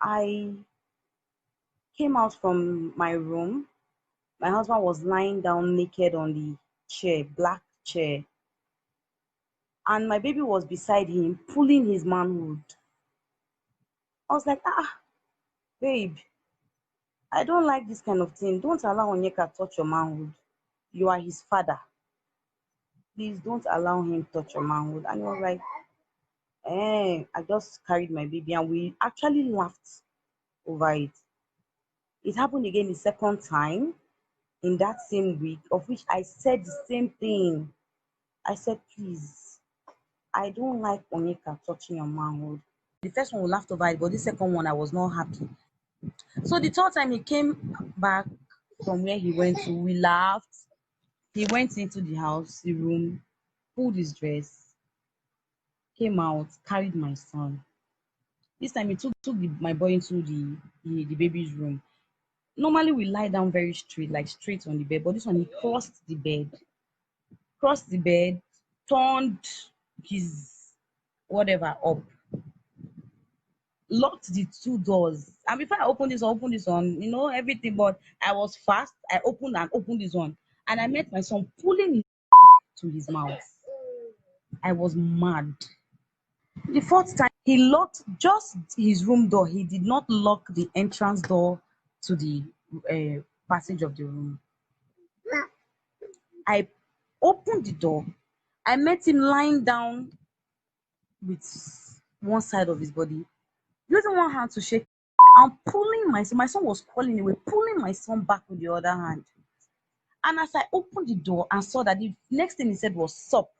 I came out from my room. My husband was lying down naked on the chair, black chair, and my baby was beside him, pulling his manhood. I was like, babe, I don't like this kind of thing. Don't allow Onyeka touch your manhood. You are his father. Please don't allow him touch your manhood. And he was like, I just carried my baby and we actually laughed over it. It happened again the second time in that same week, of which I said the same thing. I said, please, I don't like Onyeka touching your manhood. The first one we laughed over it, but the second one I was not happy. So the third time he came back from where he went to, we laughed. He went into the house, the room, pulled his dress, came out, carried my son. This time he took my boy into the baby's room. Normally we lie down very straight, like straight on the bed, but this one he crossed the bed, turned his whatever up, locked the two doors. And before I opened this one, everything, but I was fast. I opened this one. And I met my son pulling it to his mouth. I was mad. The fourth time, he locked just his room door. He did not lock the entrance door to the passage of the room. I opened the door. I met him lying down with one side of his body, using one hand to shake and pulling my son. My son was calling away, pulling my son back with the other hand. And as I opened the door and saw that the next thing he said was sup,